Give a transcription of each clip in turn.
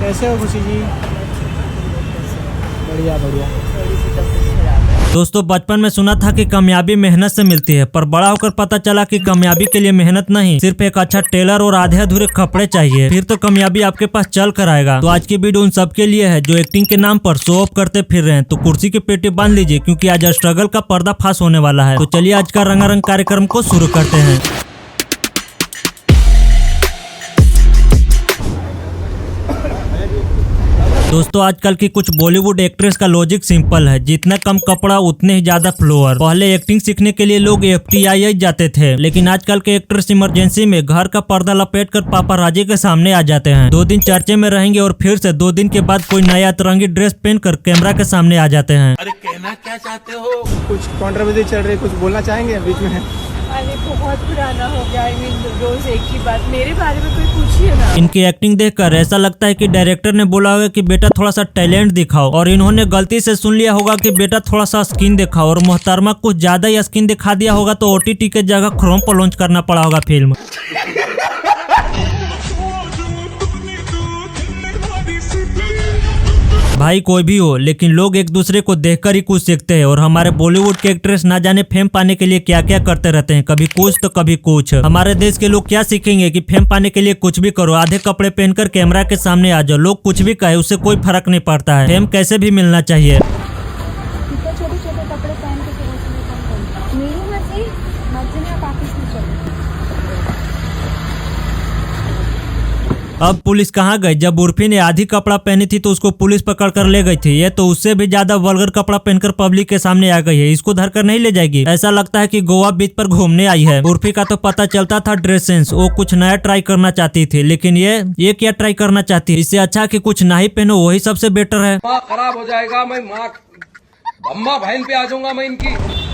कैसे हो खुशी जी? बढ़िया बढ़िया। दोस्तों बचपन में सुना था कि कामयाबी मेहनत से मिलती है, पर बड़ा होकर पता चला कि कामयाबी के लिए मेहनत नहीं, सिर्फ एक अच्छा टेलर और आधे अधूरे कपड़े चाहिए, फिर तो कामयाबी आपके पास चल कर आएगा। तो आज की वीडियो उन सब के लिए है जो एक्टिंग के नाम पर शो ऑफ करते फिर रहे हैं। तो कुर्सी की पेटी बांध लीजिए क्योंकि आज स्ट्रगल का पर्दाफाश होने वाला है। तो चलिए आज का रंगारंग कार्यक्रम को शुरू करते हैं। दोस्तों आजकल की कुछ बॉलीवुड एक्ट्रेस का लॉजिक सिंपल है, जितना कम कपड़ा उतने ही ज्यादा फ्लोअर। पहले एक्टिंग सीखने के लिए लोग FTI जाते थे, लेकिन आजकल के एक्ट्रेस इमरजेंसी में घर का पर्दा लपेट कर पापाराजी के सामने आ जाते हैं। 2 दिन चर्चे में रहेंगे और फिर से 2 दिन के बाद कोई नया अतरंगी ड्रेस पहन कर कैमरा के सामने आ जाते हैं। अरे कहना क्या चाहते हो? कुछ कंट्रोवर्सी चल रही है, कुछ बोलना चाहेंगे बीच में? अरे बहुत पुराना हो गया। रोज एक ही बात, मेरे बारे में कोई पूछिए ना। इनकी एक्टिंग देखकर ऐसा लगता है कि डायरेक्टर ने बोला होगा कि बेटा थोड़ा सा टैलेंट दिखाओ, और इन्होंने गलती से सुन लिया होगा कि बेटा थोड़ा सा स्किन दिखाओ, और मोहतरमा कुछ ज्यादा ही स्किन दिखा दिया होगा तो OTT के जगह क्रोम पर लॉन्च करना पड़ा होगा फिल्म। भाई कोई भी हो, लेकिन लोग एक दूसरे को देखकर ही कुछ सीखते हैं, और हमारे बॉलीवुड के एक्ट्रेस ना जाने फेम पाने के लिए क्या क्या करते रहते हैं, कभी कुछ तो कभी कुछ। हमारे देश के लोग क्या सीखेंगे कि फेम पाने के लिए कुछ भी करो, आधे कपड़े पहनकर कैमरा के सामने आ जाओ, लोग कुछ भी कहे उससे कोई फर्क नहीं पड़ता है। फेम कैसे भी मिलना चाहिए। छोटे छोटे कपड़े पहन के मेरी मर्जी में काफी अब पुलिस कहाँ गई? जब उर्फी ने आधी कपड़ा पहनी थी तो उसको पुलिस पकड़ कर ले गई थी। ये तो उससे भी ज्यादा वल्गर कपड़ा पहनकर पब्लिक के सामने आ गई है। इसको धर कर नहीं ले जाएगी? ऐसा लगता है कि गोवा बीच पर घूमने आई है। उर्फी का तो पता चलता था ड्रेस सेंस, वो कुछ नया ट्राई करना चाहती थी, लेकिन ये क्या ट्राई करना चाहती है? इससे अच्छा कि कुछ ना ही पहनो, वही सबसे बेटर है। माँ खराब हो जाएगा, मैं माँ अम्मा बहन पे आ जाऊंगा मैं इनकी।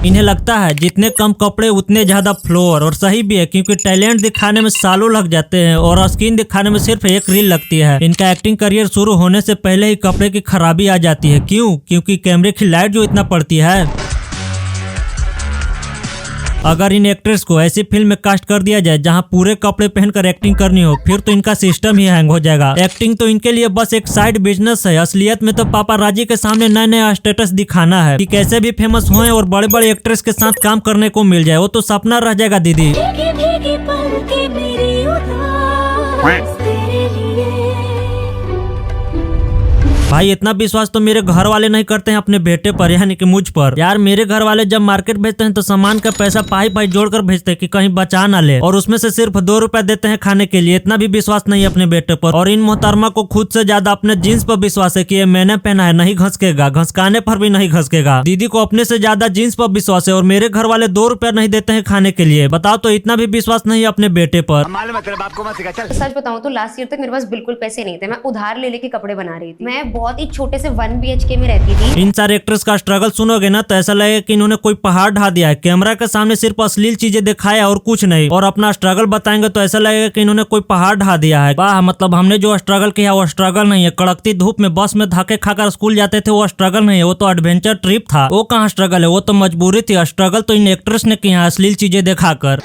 इन्हें लगता है जितने कम कपड़े उतने ज्यादा फ्लोर, और सही भी है क्योंकि टैलेंट दिखाने में सालों लग जाते हैं और स्किन दिखाने में सिर्फ एक रील लगती है। इनका एक्टिंग करियर शुरू होने से पहले ही कपड़े की खराबी आ जाती है। क्यों? क्योंकि कैमरे की लाइट जो इतना पड़ती है। अगर इन एक्ट्रेस को ऐसी फिल्म में कास्ट कर दिया जाए जहां पूरे कपड़े पहनकर एक्टिंग करनी हो, फिर तो इनका सिस्टम ही हैंग हो जाएगा। एक्टिंग तो इनके लिए बस एक साइड बिजनेस है, असलियत में तो पापाराजी के सामने नए नए स्टेटस दिखाना है कि कैसे भी फेमस होएं और बड़े बड़े एक्ट्रेस के साथ काम करने को मिल जाए। वो तो सपना रह जाएगा दीदी। भाई इतना विश्वास तो मेरे घर वाले नहीं करते हैं अपने बेटे पर, यानी कि मुझ पर। यार मेरे घर वाले जब मार्केट भेजते हैं तो सामान का पैसा पाई जोड़कर भेजते हैं कि कहीं बचा ना ले, और उसमें से सिर्फ 2 रुपए देते हैं खाने के लिए। इतना भी विश्वास नहीं है अपने बेटे पर। और इन मोहतरमा को खुद से ज्यादा अपने जीन्स पर विश्वास है कि ये मैंने पहना है, नहीं घसकेगा, घसकाने पर भी नहीं घसकेगा। दीदी को अपने से ज्यादा जीन्स पर विश्वास है, और मेरे घर वाले 2 रुपए नहीं देते हैं खाने के लिए। बताओ तो इतना भी विश्वास नहीं है अपने बेटे पर। सच बताऊं तो लास्ट ईयर तक मेरे पास बिल्कुल पैसे नहीं थे। मैं उधार ले लेके कपड़े बना रही थी। मैं बहुत ही छोटे से 1 BHK में रहती थी। इन सारे एक्ट्रेस का स्ट्रगल सुनोगे ना तो ऐसा लगेगा कि इन्होंने कोई पहाड़ ढा दिया है, कैमरा के सामने सिर्फ अश्लील चीजें दिखाया और कुछ नहीं, और अपना स्ट्रगल बताएंगे तो ऐसा लगेगा कि इन्होंने कोई पहाड़ ढा दिया है। वाह, मतलब हमने जो स्ट्रगल किया वो स्ट्रगल नहीं है। कड़कती धूप में बस में धक्के खाकर स्कूल जाते थे वो स्ट्रगल नहीं है, वो तो एडवेंचर ट्रिप था। वो कहाँ स्ट्रगल है? वो तो मजबूरी थी। स्ट्रगल तो इन एक्ट्रेस ने किया अश्लील चीजें दिखाकर।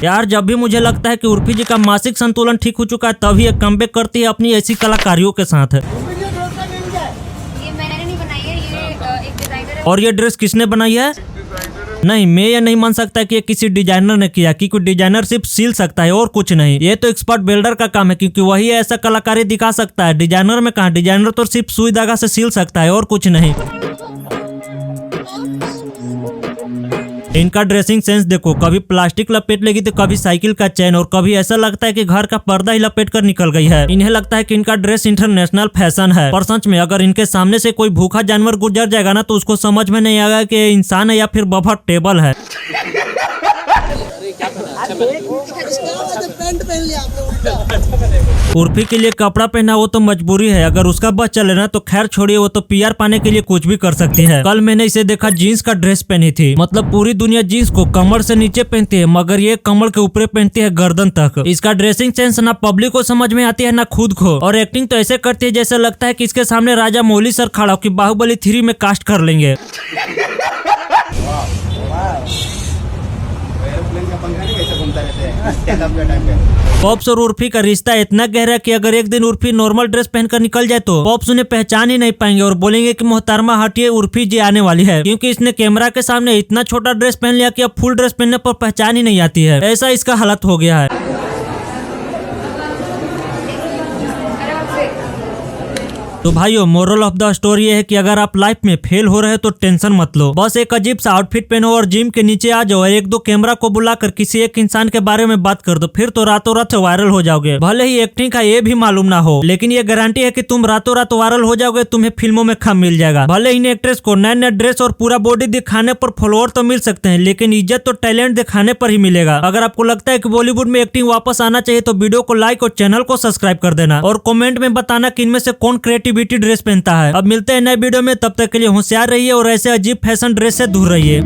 यार जब भी मुझे लगता है कि उर्फी जी का मानसिक संतुलन ठीक हो चुका है, तभी ये कमबैक करती है अपनी ऐसी कलाकारियों के साथ। ये मैंने नहीं बनाई है, ये एक डिजाइनर है। और ये ड्रेस किसने बनाई है? नहीं, मैं ये नहीं मान सकता कि ये किसी डिजाइनर ने किया, क्योंकि डिजाइनर सिर्फ सिल सकता है और कुछ नहीं। ये तो एक्सपर्ट बिल्डर का काम है, क्योंकि वही ऐसा कलाकारी दिखा सकता है। डिजाइनर में कहाँ? डिजाइनर तो सिर्फ सुई धागा से सिल सकता है और कुछ नहीं। इनका ड्रेसिंग सेंस देखो, कभी प्लास्टिक लपेट लेगी तो कभी साइकिल का चैन, और कभी ऐसा लगता है कि घर का पर्दा ही लपेट कर निकल गई है। इन्हें लगता है कि इनका ड्रेस इंटरनेशनल फैशन है, पर सच में अगर इनके सामने से कोई भूखा जानवर गुजर जाएगा ना तो उसको समझ में नहीं आएगा कि इंसान है या फिर बफर टेबल है। उर्फी के लिए कपड़ा पहना वो तो मजबूरी है, अगर उसका बस चले ना तो खैर छोड़िए, वो तो पीआर पाने के लिए कुछ भी कर सकती है। कल मैंने इसे देखा जीन्स का ड्रेस पहनी थी, मतलब पूरी दुनिया जीन्स को कमर से नीचे पहनती है मगर ये कमर के ऊपर पहनती है गर्दन तक। इसका ड्रेसिंग सेंस ना पब्लिक को समझ में आती है ना खुद को, और एक्टिंग तो ऐसे करती है जैसे लगता है कि इसके सामने राजा मौली सर खड़ा हो कि बाहुबली 3 में कास्ट कर लेंगे। एरोप्लेन का पंखा नहीं कैसे घूमता रहता है स्टैंड अप के टाइम पे। पॉप्स और उर्फी का रिश्ता इतना गहरा है कि अगर एक दिन उर्फी नॉर्मल ड्रेस पहनकर निकल जाए तो पॉप्स उन्हें पहचान ही नहीं पाएंगे और बोलेंगे कि मोहतरमा हटिए, उर्फी जी आने वाली है, क्योंकि इसने कैमरा के सामने इतना छोटा ड्रेस पहन लिया कि अब फुल ड्रेस पहनने पर पहचान ही नहीं आती है। ऐसा इसका हालत हो गया है। तो भाइयों, मोरल ऑफ द स्टोरी ये है कि अगर आप लाइफ में फेल हो रहे हो तो टेंशन मत लो, बस एक अजीब सा आउटफिट पहनो और जिम के नीचे आ जाओ और 1-2 कैमरा को बुलाकर किसी एक इंसान के बारे में बात कर दो, फिर तो रातों रात वायरल हो जाओगे। भले ही एक्टिंग का ये भी मालूम ना हो, लेकिन ये गारंटी है कि तुम रातों रात वायरल हो जाओगे, तुम्हें फिल्मों में काम मिल जाएगा। भले इन एक्ट्रेस को नए ड्रेस और पूरा बॉडी दिखाने पर फॉलोअर तो मिल सकते हैं, लेकिन इज्जत तो टैलेंट दिखाने पर ही मिलेगा। अगर आपको लगता है कि बॉलीवुड में एक्टिंग वापस आना चाहिए तो वीडियो को लाइक और चैनल को सब्सक्राइब कर देना और कमेंट में बताना कि इनमें से कौन क्रिएटिविटी ड्रेस पहनता है। अब मिलते हैं नए वीडियो में, तब तक के लिए होशियार रहिए और ऐसे अजीब फैशन ड्रेस से दूर रहिए।